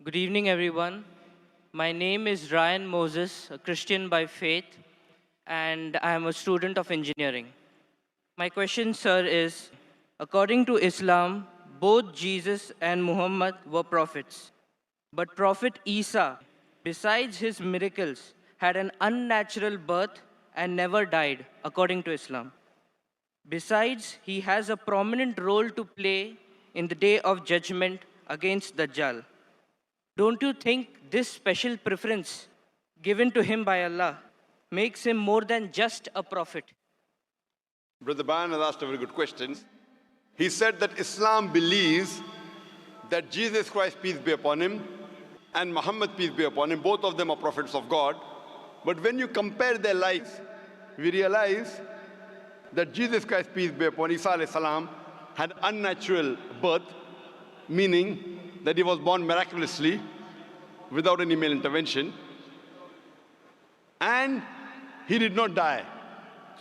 Good evening, everyone. My name is Ryan Moses, a Christian by faith, and I am a student of engineering. My question, sir, is according to Islam, both Jesus and Muhammad were prophets. But Prophet Isa, besides his miracles, had an unnatural birth and never died, according to Islam. Besides, he has a prominent role to play in the day of judgment against Dajjal. Don't you think this special preference given to him by Allah makes him more than just a prophet? Brother Bayan has asked a very good question. He said that Islam believes that Jesus Christ, peace be upon him, and Muhammad, peace be upon him, both of them are prophets of God. But when you compare their lives, we realize that Jesus Christ, peace be upon Isa alayhi salam, had unnatural birth, meaning that he was born miraculously without any male intervention, and he did not die.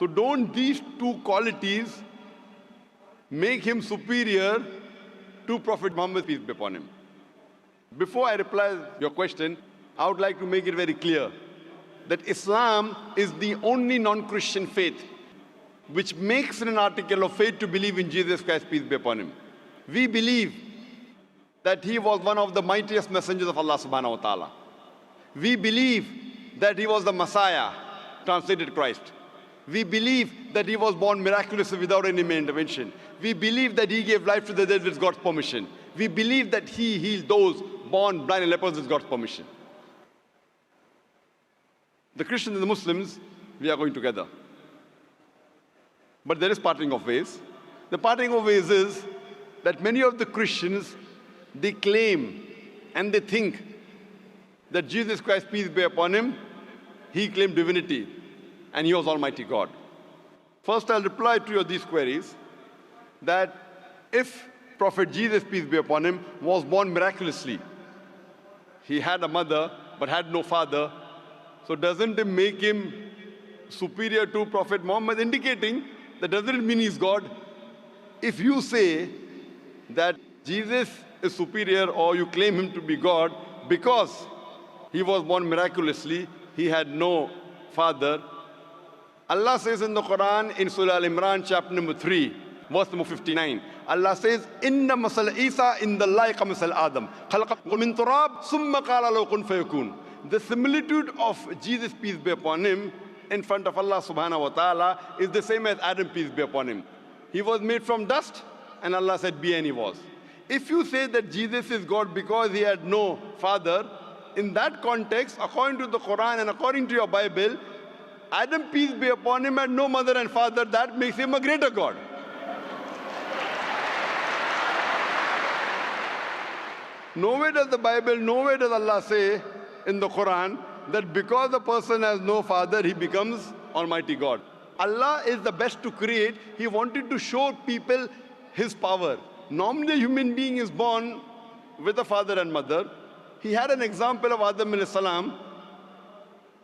So don't these two qualities make him superior to Prophet Muhammad, peace be upon him? Before I reply your question, I would like to make it very clear that Islam is the only non-Christian faith which makes it an article of faith to believe in Jesus Christ, peace be upon him. We believe that he was one of the mightiest messengers of Allah subhanahu wa ta'ala. We believe that he was the Messiah, translated Christ. We believe that he was born miraculously without any male intervention. We believe that he gave life to the dead with God's permission. We believe that he healed those born blind and lepers with God's permission. The Christians and the Muslims, we are going together. But there is parting of ways. The parting of ways is that many of the Christians, they claim and they think that Jesus Christ, peace be upon him, he claimed divinity and he was Almighty God. First, I'll reply to these queries that if Prophet Jesus, peace be upon him, was born miraculously, he had a mother but had no father, so doesn't it make him superior to Prophet Muhammad, indicating that doesn't mean he's God? If you say that Jesus is superior or you claim him to be God because he was born miraculously, he had no father. Allah says in the Quran in Surah Al-Imran chapter number 3, verse number 59, Allah says, Inna masal Isa indallahi kamisal Adam, khalaqahu min turab, summa qala lahu kun fayakun. The similitude of Jesus, peace be upon him, in front of Allah subhanahu wa ta'ala is the same as Adam, peace be upon him. He was made from dust and Allah said, be, and he was. If you say that Jesus is God because he had no father, in that context, according to the Quran and according to your Bible, Adam, peace be upon him, had no mother and father. That makes him a greater God. Nowhere does the Bible, nowhere does Allah say in the Quran that because a person has no father, he becomes Almighty God. Allah is the best to create. He wanted to show people his power. Normally, a human being is born with a father and mother. He had an example of Adam alayhi salam,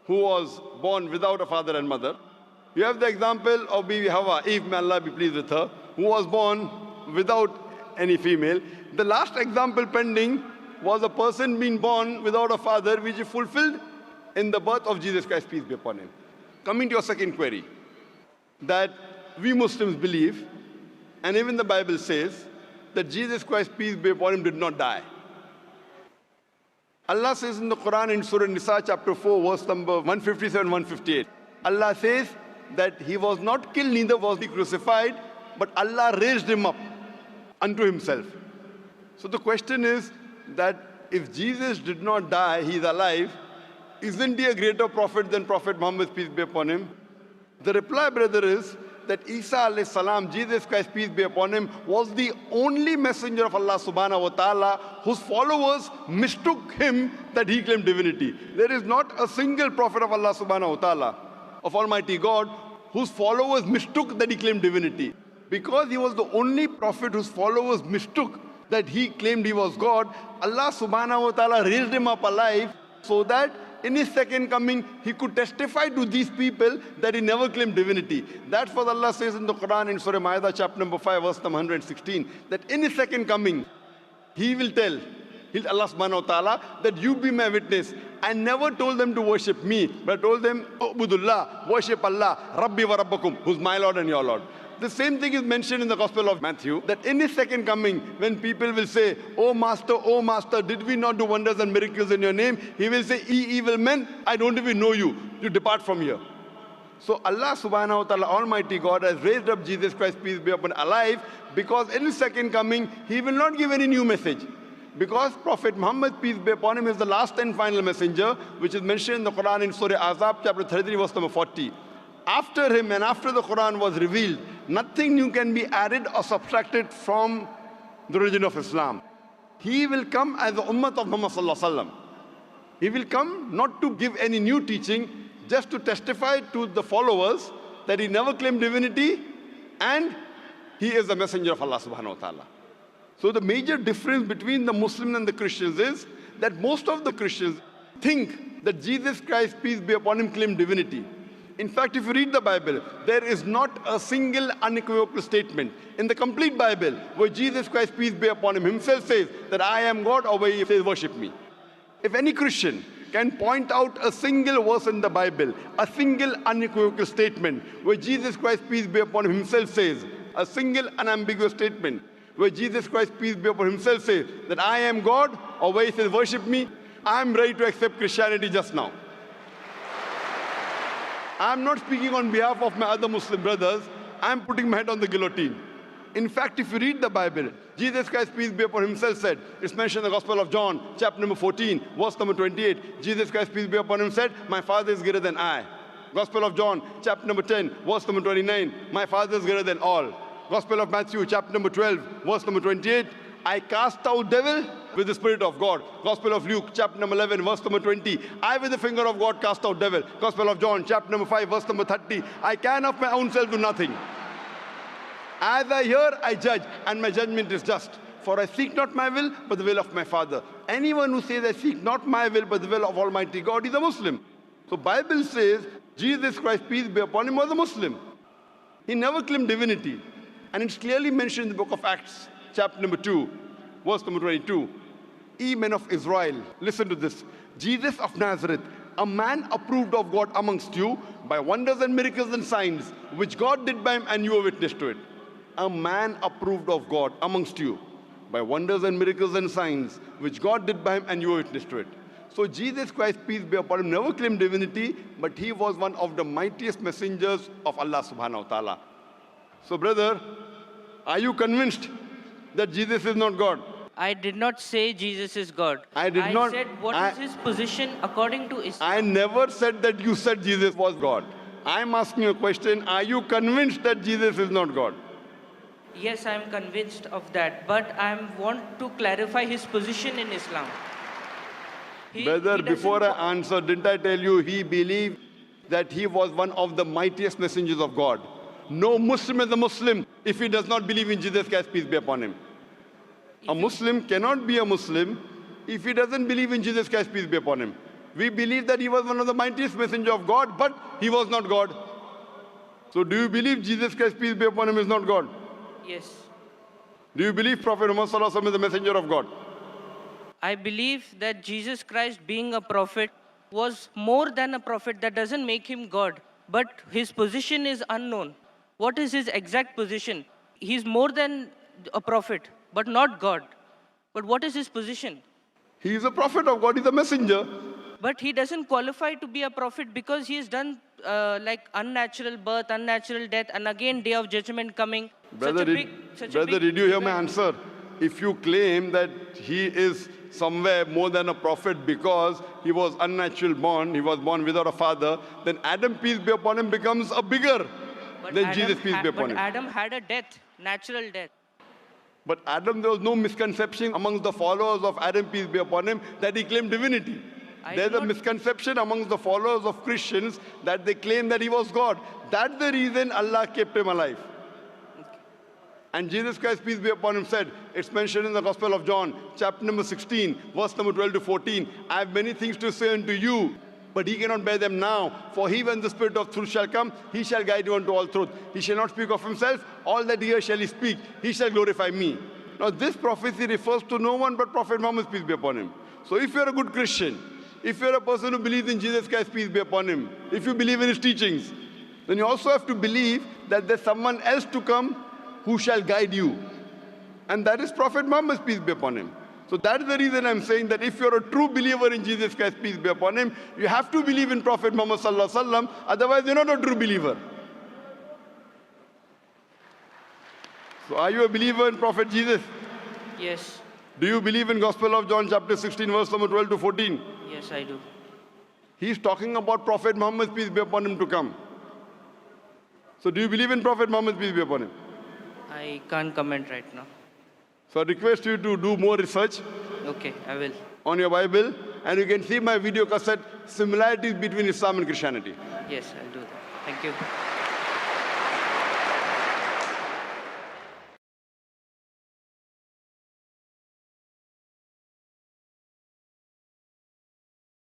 who was born without a father and mother. You have the example of Bibi Hawa, Eve, may Allah be pleased with her, who was born without any female. The last example pending was a person being born without a father, which is fulfilled in the birth of Jesus Christ, peace be upon him. Coming to your second query, that we Muslims believe, and even the Bible says, that Jesus Christ, peace be upon him, did not die. Allah says in the Quran in Surah Nisa chapter 4, verse number 157, 158, Allah says that he was not killed, neither was he crucified, but Allah raised him up unto himself. So the question is that if Jesus did not die, he is alive, isn't he a greater prophet than Prophet Muhammad, peace be upon him? The reply, brother, is that Isa alayhi salam, Jesus Christ, peace be upon him, was the only messenger of Allah subhanahu wa ta'ala whose followers mistook him that he claimed divinity. There is not a single prophet of Allah subhanahu wa ta'ala, of Almighty God, whose followers mistook that he claimed divinity. Because he was the only prophet whose followers mistook that he claimed he was God, Allah subhanahu wa ta'ala raised him up alive so that in his second coming, he could testify to these people that he never claimed divinity. That's what Allah says in the Quran in Surah Ma'idah chapter number 5, verse number 116, that in his second coming, he will tell He Allah subhanahu wa ta'ala that you be my witness. I never told them to worship me, but I told them, Ubudullah, worship Allah, Rabbi wa Rabbakum, who's my Lord and your Lord. The same thing is mentioned in the Gospel of Matthew, that in his second coming, when people will say, oh Master, did we not do wonders and miracles in your name? He will say, ye evil men, I don't even know you. You depart from here. So Allah subhanahu wa ta'ala, Almighty God, has raised up Jesus Christ, peace be upon him, alive, because in his second coming, he will not give any new message. Because Prophet Muhammad, peace be upon him, is the last and final messenger, which is mentioned in the Quran in Surah Azab, chapter 33, verse number 40. After him and after the Quran was revealed, nothing new can be added or subtracted from the religion of Islam. He will come as the ummah of Muhammad sallallahu alaihi wasallam. He will come not to give any new teaching, just to testify to the followers that he never claimed divinity and he is the messenger of Allah subhanahu wa ta'ala. So the major difference between the Muslims and the Christians is that most of the Christians think that Jesus Christ, peace be upon him, claimed divinity. In fact, if you read the Bible, there is not a single unequivocal statement in the complete Bible where Jesus Christ, peace be upon him, himself says that I am God, or where he says worship me. If any Christian can point out a single verse in the Bible, a single unequivocal statement where Jesus Christ, peace be upon him, himself says, a single unambiguous statement where Jesus Christ, peace be upon him, himself says that I am God, or where he says worship me, I am ready to accept Christianity just now. I am not speaking on behalf of my other Muslim brothers. I am putting my head on the guillotine. In fact, if you read the Bible, Jesus Christ, peace be upon him, himself said, it's mentioned in the Gospel of John, chapter number 14, verse number 28. Jesus Christ, peace be upon him, said, my Father is greater than I. Gospel of John, chapter number 10, verse number 29. My Father is greater than all. Gospel of Matthew, chapter number 12, verse number 28. I cast out devil with the Spirit of God. Gospel of Luke, chapter number 11, verse number 20. I with the finger of God cast out devil. Gospel of John, chapter number 5, verse number 30. I can of my own self do nothing. As I hear, I judge, and my judgment is just. For I seek not my will, but the will of my Father. Anyone who says, I seek not my will, but the will of Almighty God, is a Muslim. So Bible says, Jesus Christ, peace be upon him, was a Muslim. He never claimed divinity. And it's clearly mentioned in the book of Acts, chapter number 2, verse number 22. Ye men of Israel, listen to this. Jesus of Nazareth, a man approved of God amongst you by wonders and miracles and signs, which God did by him, and you were witness to it. A man approved of God amongst you by wonders and miracles and signs, which God did by him, and you were witness to it. So Jesus Christ, peace be upon him, never claimed divinity, but he was one of the mightiest messengers of Allah subhanahu wa ta'ala. So brother, are you convinced that Jesus is not God? I did not say Jesus is God. I said what is his position according to Islam. I never said that you said Jesus was God. I'm asking you a question. Are you convinced that Jesus is not God? Yes, I am convinced of that, but I want to clarify his position in Islam. Brother, before I answer, didn't I tell you he believed that he was one of the mightiest messengers of God? No Muslim is a Muslim if he does not believe in Jesus Christ, peace be upon him. A Muslim cannot be a Muslim if he doesn't believe in Jesus Christ, peace be upon him. We believe that he was one of the mightiest messengers of God, but he was not God. So do you believe Jesus Christ, peace be upon him, is not God? Yes. Do you believe Prophet Muhammad sallallahu alaihi wasallam is the messenger of God? I believe that Jesus Christ, being a prophet, was more than a prophet. That doesn't make him God, but his position is unknown. What is his exact position? He's more than a prophet, but not God. But what is his position? He is a prophet of God, he's a messenger. But he doesn't qualify to be a prophet because he has done like unnatural birth, unnatural death, and again day of judgment coming. Brother, did you hear my answer? If you claim that he is somewhere more than a prophet because he was unnatural born, he was born without a father, then Adam, peace be upon him, becomes a bigger than Jesus, peace be upon him. But Adam had a death, natural death. But Adam, there was no misconception amongst the followers of Adam, peace be upon him, that he claimed divinity. There's a misconception amongst the followers of Christians that they claim that he was God. That's the reason Allah kept him alive. And Jesus Christ, peace be upon him, said, it's mentioned in the Gospel of John, chapter number 16, verse number 12 to 14, I have many things to say unto you, but he cannot bear them now. For he, when the Spirit of truth shall come, he shall guide you unto all truth. He shall not speak of himself. All that he hears shall he speak. He shall glorify me. Now this prophecy refers to no one but Prophet Muhammad, peace be upon him. So if you're a good Christian, if you're a person who believes in Jesus Christ, peace be upon him, if you believe in his teachings, then you also have to believe that there's someone else to come who shall guide you. And that is Prophet Muhammad, peace be upon him. So that is the reason I'm saying that if you're a true believer in Jesus Christ, peace be upon him, you have to believe in Prophet Muhammad sallallahu alaihi wasallam, otherwise you're not a true believer. So are you a believer in Prophet Jesus? Yes. Do you believe in Gospel of John chapter 16 verse number 12 to 14? Yes, I do. He's talking about Prophet Muhammad, peace be upon him, to come. So do you believe in Prophet Muhammad, peace be upon him? I can't comment right now. So I request you to do more research Okay, I will. on your Bible, and you can see my video cassette, similarities between Islam and Christianity. Yes, I'll do that. Thank you.